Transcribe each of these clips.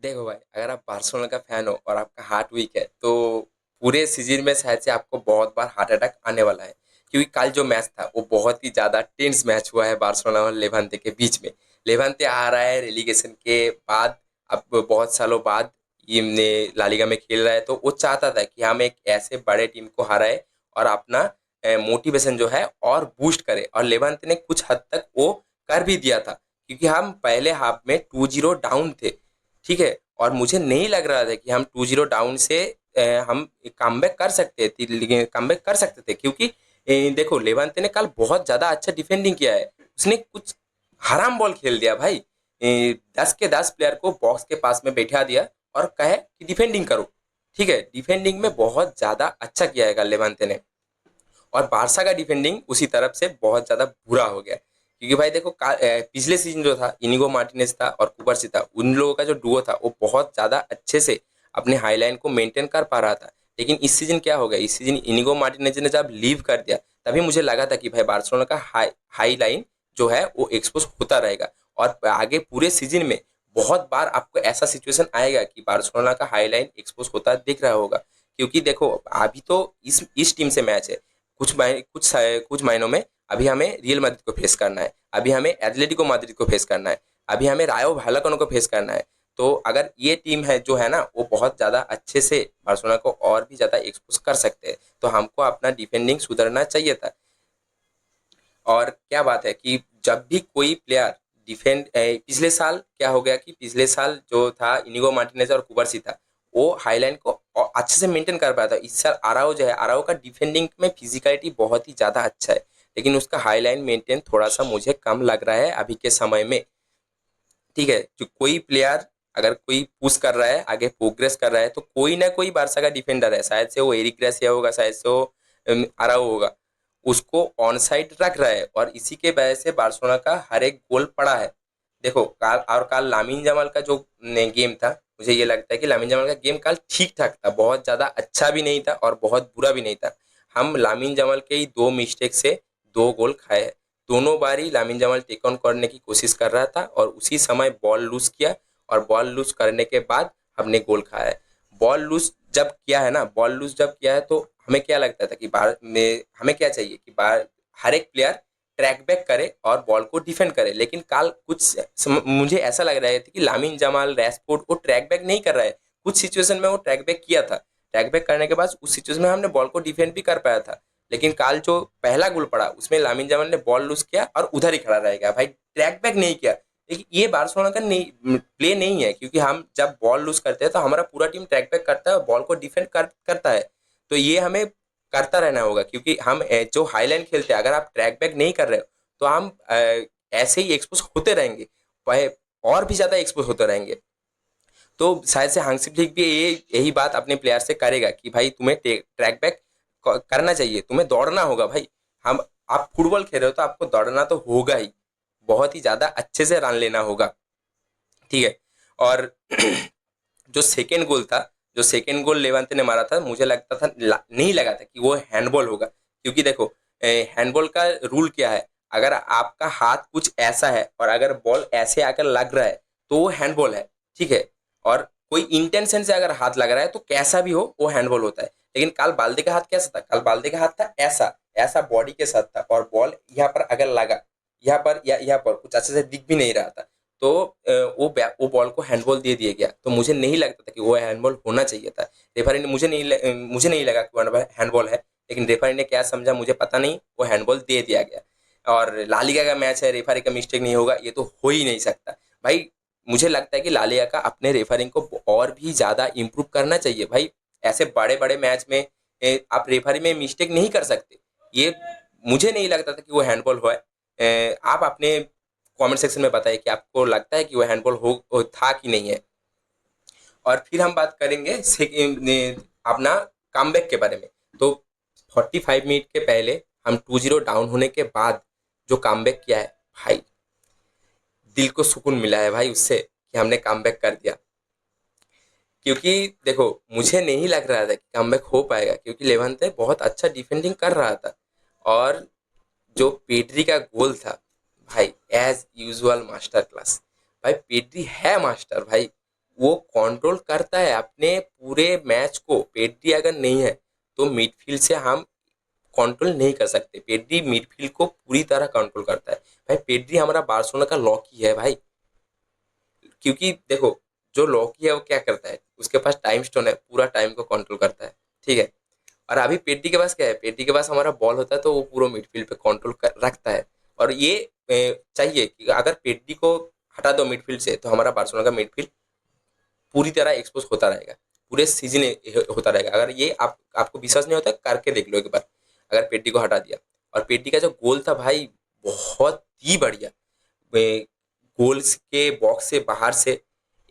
देखो भाई, अगर आप बार्सिलोना का फैन हो और आपका हार्ट वीक है तो पूरे सीजन में शायद से आपको बहुत बार हार्ट अटैक आने वाला है। क्योंकि कल जो मैच था वो बहुत ही ज्यादा टेंस मैच हुआ है बार्सिलोना और लेवांते के बीच में। लेवांते आ रहा है रेलीगेशन के बाद, अब बहुत सालों बाद ये ला लीगा में खेल रहा है, तो वो चाहता था कि हम एक ऐसे बड़े टीम को हराए और अपना मोटिवेशन जो है और बूस्ट करे, और लेवांते ने कुछ हद तक वो कर भी दिया था। क्योंकि हम पहले हाफ में 2-0 डाउन थे, ठीक है, और मुझे नहीं लग रहा था कि हम 2-0 डाउन से हम कमबैक कर सकते थे, लेकिन कमबैक कर सकते थे क्योंकि देखो लेवांते ने कल बहुत ज्यादा अच्छा डिफेंडिंग किया है। उसने कुछ हराम बॉल खेल दिया भाई। 10 के 10 प्लेयर को बॉक्स के पास में बैठा दिया और कहे कि डिफेंडिंग करो। ठीक है, डिफेंडिंग में बहुत ज्यादा अच्छा किया है कल लेवांते ने। और बारसा का डिफेंडिंग उसी तरफ से बहुत ज्यादा बुरा हो गया। क्योंकि भाई देखो पिछले सीजन जो था इनिगो मार्टिनेज था और कुबारसी था, उन लोगों का जो डुओ था वो बहुत ज्यादा अच्छे से अपने हाई लाइन को मेंटेन कर पा रहा था। लेकिन इस सीजन क्या हो गया, इस सीजन इनिगो मार्टिनेज ने जब लीव कर दिया तभी मुझे लगा था कि भाई बार्सिलोना का हाई हाई लाइन जो है वो एक्सपोज होता रहेगा। और आगे पूरे सीजन में बहुत बार आपको ऐसा सिचुएशन आएगा कि बार्सिलोना का हाई लाइन एक्सपोज होता दिख रहा होगा। क्योंकि देखो अभी तो इस टीम से मैच है, कुछ महीनों में अभी हमें रियल मैड्रिड को फेस करना है, अभी हमें एटलेटिको मैड्रिड को फेस करना है, अभी हमें रायो वैलेकानो को फेस करना है। तो अगर ये टीम है जो है ना वो बहुत ज़्यादा अच्छे से बार्सिलोना को और भी ज़्यादा एक्सपोज कर सकते हैं, तो हमको अपना डिफेंडिंग सुधरना चाहिए था। और क्या बात है कि जब भी कोई प्लेयर पिछले साल क्या हो गया कि पिछले साल जो था इनिगो मार्टिनेज और कुबारसी था, वो हाईलाइन को अच्छे से मेंटेन कर पाया था। इस साल आराओ जो है, आराओ का डिफेंडिंग में फिजिकलिटी बहुत ही ज़्यादा अच्छा है, लेकिन उसका हाईलाइन मेंटेन थोड़ा सा मुझे कम लग रहा है अभी के समय में। ठीक है, जो कोई प्लेयर अगर कोई पुश कर रहा है आगे प्रोग्रेस कर रहा है तो कोई ना कोई बारसा का डिफेंडर है, शायद से वो एरिक ग्रेसिया होगा, शायद से वो अराओ होगा, उसको ऑन साइड रख रहा है, और इसी के वजह से बार्सिलोना का हर एक गोल पड़ा है। देखो कल लामिन जमाल का जो गेम था, मुझे ये लगता है कि लामिन जमाल का गेम कल ठीक ठाक था, बहुत ज्यादा अच्छा भी नहीं था और बहुत बुरा भी नहीं था। हम लामिन जमाल के ही दो मिस्टेक से दो गोल खाए हैं। दोनों बारी लामिन जमाल टेक ऑन करने की कोशिश कर रहा था और उसी समय बॉल लूज किया, और बॉल लूज करने के बाद हमने गोल खाया है। बॉल लूज जब किया है ना, बॉल लूज जब किया है तो हमें क्या लगता था कि बाहर में हमें क्या चाहिए कि बाहर हर एक प्लेयर ट्रैक बैक करे और बॉल को डिफेंड करे। लेकिन कल मुझे ऐसा लग रहा है कि लामिन जमाल रैशफोर्ड वो ट्रैक बैक नहीं कर रहा है। कुछ सिचुएशन में वो ट्रैक बैक किया था, ट्रैक बैक करने के बाद उस सिचुएशन में हमने बॉल को डिफेंड भी कर पाया था। लेकिन काल जो पहला गोल पड़ा उसमें लामिन जमाल ने बॉल लूज किया और उधर ही खड़ा रह गया भाई, ट्रैक बैक नहीं किया। देखिए ये बार्सिलोना का नहीं प्ले नहीं है, क्योंकि हम जब बॉल लूज करते हैं तो हमारा पूरा टीम ट्रैक बैक करता है और बॉल को डिफेंड करता है। तो ये हमें करता रहना होगा, क्योंकि हम जो हाईलाइन खेलते हैं अगर आप ट्रैक बैक नहीं कर रहे हो तो हम ऐसे ही एक्सपोज होते रहेंगे, और भी ज्यादा एक्सपोज होते रहेंगे। तो शायद से हांसी फ्लिक भी यही बात अपने प्लेयर से करेगा कि भाई तुम्हें ट्रैक बैक करना चाहिए, तुम्हें दौड़ना होगा भाई। हम आप फुटबॉल खेल रहे हो तो आपको दौड़ना तो होगा ही, बहुत ही ज्यादा अच्छे से रन लेना होगा। ठीक है। और जो सेकेंड गोल था, जो सेकेंड गोल लेवांते ने मारा था, मुझे लगता था नहीं लगा था कि वो हैंडबॉल होगा। क्योंकि देखो हैंडबॉल का रूल क्या है, अगर आपका हाथ कुछ ऐसा है और अगर बॉल ऐसे आकर लग रहा है तो वो हैंडबॉल है। ठीक है। और कोई इंटेंशन से अगर हाथ लग रहा है तो कैसा भी हो वो हैंडबॉल होता है। लेकिन काल बाल्दे का हाथ कैसा था, काल बाल्दे का हाथ था ऐसा, ऐसा बॉडी के साथ था, और बॉल यहाँ पर अगर लगा, यहाँ पर या यहाँ पर कुछ अच्छे से दिख भी नहीं रहा था, तो वो बॉल को हैंडबॉल दे दिया गया। तो मुझे नहीं लगता था कि वो हैंडबॉल होना चाहिए था। रेफरी ने मुझे नहीं लगा कि वो हैंडबॉल है, लेकिन रेफरी ने क्या समझा मुझे पता नहीं, वो हैंडबॉल दे दिया गया। और लालिगा का मैच है, रेफरी का मिस्टेक नहीं होगा ये तो हो ही नहीं सकता भाई। मुझे लगता है कि लालिगा का अपने रेफरिंग को और भी ज्यादा इम्प्रूव करना चाहिए भाई। ऐसे बड़े बड़े मैच में आप रेफरी में मिस्टेक नहीं कर सकते। ये मुझे नहीं लगता था कि वो हैंडबॉल हुआ है। आप अपने कमेंट सेक्शन में बताइए कि आपको लगता है कि वो हैंडबॉल हो था कि नहीं है। और फिर हम बात करेंगे अपना कमबैक के बारे में। तो 45 मिनट के पहले हम 2-0 डाउन होने के बाद जो कमबैक किया है भाई, दिल को सुकून मिला है भाई उससे कि हमने कमबैक कर दिया। क्योंकि देखो मुझे नहीं लग रहा था कि कमबैक हो पाएगा, क्योंकि लेवंते बहुत अच्छा डिफेंडिंग कर रहा था। और जो पेड्री का गोल था भाई, एज यूजुअल मास्टर क्लास। भाई पेड्री है मास्टर भाई। वो कंट्रोल करता है अपने पूरे मैच को। पेड्री अगर नहीं है तो मिडफील्ड से हम कंट्रोल नहीं कर सकते। पेड्री मिडफील्ड को पूरी तरह कंट्रोल करता है। भाई पेड्री हमारा बार्सिलोना का लॉकी है भाई। क्योंकि देखो, जो लॉकी है वो क्या करता है, उसके पास टाइम स्टोन है, पूरा टाइम को कंट्रोल करता है। ठीक है। और अभी पेड्री के पास क्या है, पेड्री के पास हमारा बॉल होता है तो वो पूरा मिडफील्ड पे कंट्रोल रखता है। और ये चाहिए कि अगर पेड्री को हटा दो मिडफील्ड से तो हमारा बार्सिलोना का मिडफील्ड पूरी तरह एक्सपोज होता रहेगा, पूरे सीजन होता रहेगा। अगर ये आपको विश्वास नहीं होता करके देख लो एक बार, अगर पेड्री को हटा दिया। और पेड्री का जो गोल था भाई, बहुत ही बढ़िया। गोल्स के बॉक्स से बाहर से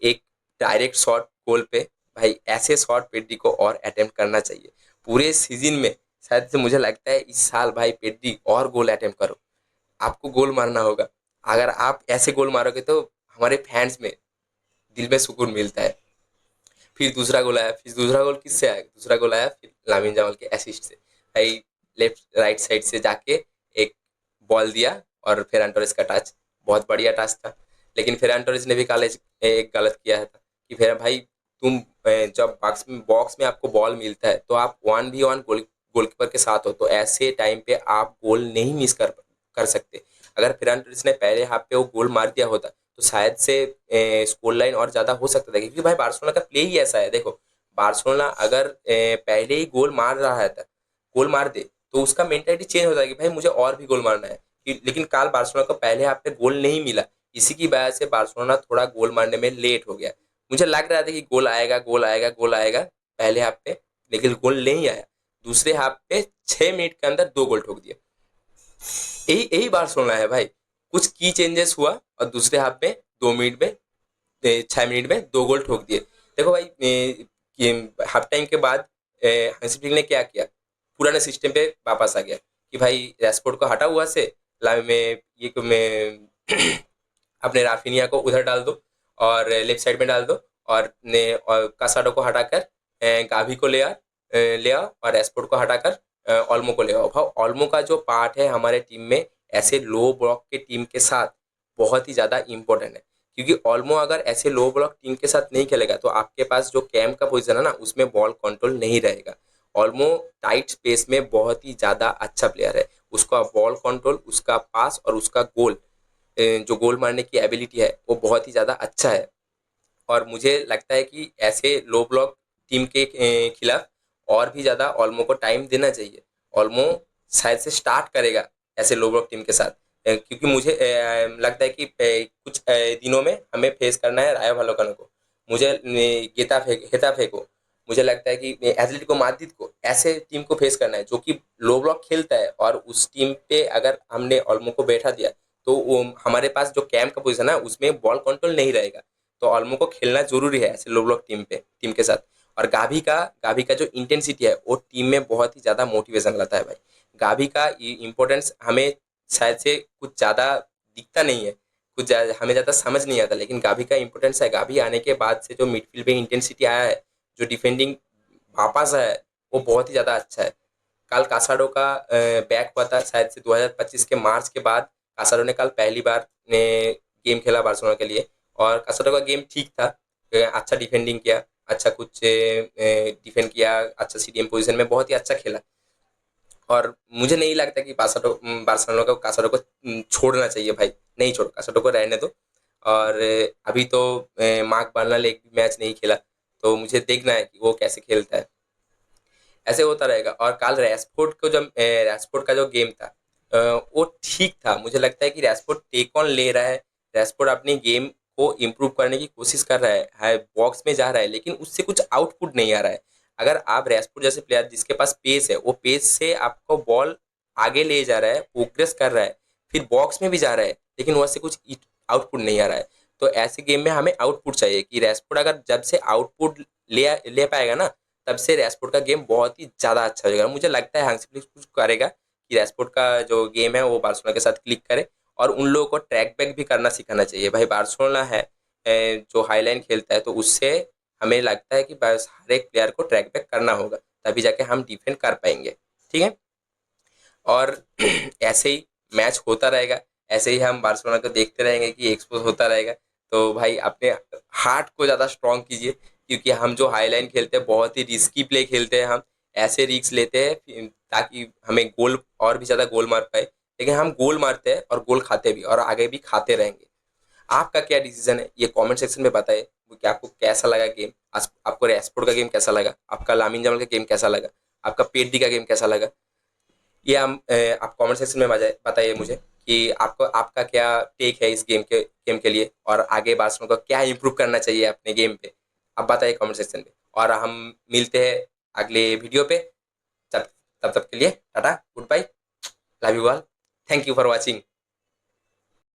एक डायरेक्ट शॉट गोल पे। भाई ऐसे शॉट पेड्री को और अटेम्प्ट करना चाहिए पूरे सीजन में। शायद से मुझे लगता है इस साल भाई पेड्री और गोल अटेम्प्ट करो, आपको गोल मारना होगा। अगर आप ऐसे गोल मारोगे तो हमारे फैंस में दिल में सुकून मिलता है। फिर दूसरा गोल आया, फिर दूसरा गोल किससे आया, दूसरा गोल आया फिर लामिन जमाल के असिस्ट से। भाई लेफ्ट राइट साइड से जाके एक बॉल दिया और फेरान टोरेस का टच, बहुत बढ़िया टच था। लेकिन फेरान टोरेस ने भी कल एक गलत किया था कि फिर भाई तुम जब बॉक्स में आपको बॉल मिलता है तो आप 1v1 गोलकीपर के साथ हो, तो ऐसे टाइम पे आप गोल नहीं मिस कर कर सकते। अगर फेरान टोरेस ने पहले हाफ पे वो गोल मार दिया होता तो शायद से स्कोर लाइन और ज्यादा हो सकता था। क्योंकि भाई बार्सिलोना का प्ले ही ऐसा है। देखो, बार्सिलोना अगर पहले ही गोल मार रहा है, गोल मार दे, तो उसका मेंटालिटी चेंज होता है कि भाई मुझे और भी गोल मारना है। लेकिन काल बार्सिलोना को पहले हाफ पे गोल नहीं मिला, इसी की वजह से बार्सिलोना थोड़ा गोल मारने में लेट हो गया। मुझे लग रहा था कि गोल आएगा, गोल आएगा, गोल आएगा पहले हाफ पे, लेकिन गोल नहीं आया। दूसरे हाफ पे 6 मिनट के अंदर 2 गोल ठोक दिए। यही यही बार्सिलोना है भाई। कुछ की चेंजेस हुआ और दूसरे हाफ में 2 मिनट में 6 मिनट में 2 गोल ठोक दिए। देखो भाई, हाफ टाइम के बाद हैंसी फ्लिक ने क्या किया, पुराने सिस्टम पे वापस आ गया कि भाई रैशफोर्ड को हटा हुआ से में ये को मैं अपने राफिनिया को उधर डाल दो और लेफ्ट साइड में डाल दो। और कासाडो को हटाकर गाभी को ले आओ और रैशफोर्ड को हटाकर ऑल्मो को ले आओ। भाई ऑल्मो का जो पार्ट है हमारे टीम में ऐसे लो ब्लॉक के टीम के साथ बहुत ही ज़्यादा इंपॉर्टेंट है। क्योंकि ऑल्मो अगर ऐसे लो ब्लॉक टीम के साथ नहीं खेलेगा तो आपके पास जो कैम का पोजीशन है ना, उसमें बॉल कंट्रोल नहीं रहेगा। ऑल्मो टाइट स्पेस में बहुत ही ज़्यादा अच्छा प्लेयर है। उसका बॉल कंट्रोल, उसका पास और उसका गोल, जो गोल मारने की एबिलिटी है वो बहुत ही ज़्यादा अच्छा है। और मुझे लगता है कि ऐसे लो ब्लॉक टीम के खिलाफ और भी ज़्यादा ऑल्मो को टाइम देना चाहिए। ऑल्मो शायद से स्टार्ट करेगा ऐसे लो ब्लॉक टीम के साथ। क्योंकि मुझे लगता है कि कुछ दिनों में हमें फेस करना है रायो वैलेकानो को, मुझे हेताफे को, मुझे लगता है कि एथलेटिको माद्रिद को, ऐसे टीम को फेस करना है जो कि लो ब्लॉक खेलता है। और उस टीम पे अगर हमने ऑल्मो को बैठा दिया तो हमारे पास जो कैम का पोजीशन है उसमें बॉल कंट्रोल नहीं रहेगा। तो ऑल्मो को खेलना जरूरी है ऐसे लो ब्लॉक टीम के साथ। और गाभी का जो इंटेंसिटी है वो टीम में बहुत ही ज़्यादा मोटिवेशन लाता है भाई। गाभी का इम्पोर्टेंस हमें शायद से कुछ ज़्यादा दिखता नहीं है, हमें ज़्यादा समझ नहीं आता, लेकिन गाभी का इंपॉर्टेंस है। गाभी आने के बाद से जो मिडफील्ड पे इंटेंसिटी आया है, जो डिफेंडिंग वापस आया है, वो बहुत ही ज़्यादा अच्छा है। कल कासाडो का बैक हुआ था शायद से 2025 के मार्च के बाद। कासाडो ने कल पहली बार ने गेम खेला बार्सिलोना के लिए। और कासाडो का गेम ठीक था, अच्छा डिफेंडिंग किया, अच्छा कुछ डिफेंड किया, अच्छा सीडीएम पोजीशन में बहुत ही अच्छा खेला। और मुझे नहीं लगता कि बार्सिलोना को कासाडो को छोड़ना चाहिए भाई। नहीं छोड़ो, कासाडो को रहने दो। और अभी तो मार्क बार्नल एक भी मैच नहीं खेला, तो मुझे देखना है कि वो कैसे खेलता है। ऐसे होता रहेगा। और कल रैशफोर्ड का जो गेम था वो ठीक था। मुझे लगता है कि रैशफोर्ड टेक ऑन ले रहा है। रैशफोर्ड अपने गेम को इम्प्रूव करने की कोशिश कर रहा है, बॉक्स में जा रहा है, लेकिन उससे कुछ आउटपुट नहीं आ रहा है। अगर आप रैशफोर्ड जैसे प्लेयर जिसके पास पेस है, वो पेस से आपको बॉल आगे ले जा रहा है, प्रोग्रेस कर रहा है, फिर बॉक्स में भी जा रहा है, लेकिन वहाँ से कुछ आउटपुट नहीं आ रहा है। तो ऐसे गेम में हमें आउटपुट चाहिए कि रैशफोर्ड अगर जब से आउटपुट ले पाएगा ना, तब से रैशफोर्ड का गेम बहुत ही ज़्यादा अच्छा हो जाएगा। मुझे लगता है हांसी फ्लिक कुछ करेगा कि रैशफोर्ड का जो गेम है वो बार्सिलोना के साथ क्लिक करे। और उन लोगों को ट्रैक बैक भी करना सिखाना चाहिए। भाई बार्सिलोना है जो हाईलाइन खेलता है, तो उससे हमें लगता है कि बस हर एक प्लेयर को ट्रैक बैक करना होगा, तभी जाके हम डिफेंड कर पाएंगे। ठीक है। और ऐसे ही मैच होता रहेगा, ऐसे ही हम बार्सिलोना को देखते रहेंगे कि एक्सपोज होता रहेगा। तो भाई अपने हार्ट को ज़्यादा स्ट्रांग कीजिए, क्योंकि हम जो हाई लाइन खेलते हैं बहुत ही रिस्की प्ले खेलते हैं, हम ऐसे रिस्क लेते हैं ताकि हमें गोल और भी ज़्यादा गोल मार पाए, लेकिन हम गोल मारते हैं और गोल खाते भी और आगे भी खाते रहेंगे। आपका क्या डिसीजन है ये कमेंट सेक्शन में बताइए, कि आपको कैसा लगा गेम, आपको रेसपोर्ट का गेम कैसा लगा, आपका लामिन जमाल का गेम कैसा लगा, आपका पेड्री का गेम कैसा लगा। ये आप कमेंट सेक्शन में बताइए मुझे कि आपको आपका क्या टेक है इस गेम के लिए, और आगे बार्सिलोना को क्या इंप्रूव करना चाहिए अपने गेम पे। आप बताइए कमेंट सेक्शन में, और हम मिलते हैं अगले वीडियो पे। तब तब तक के लिए tata, goodbye, love you all, thank you for watching.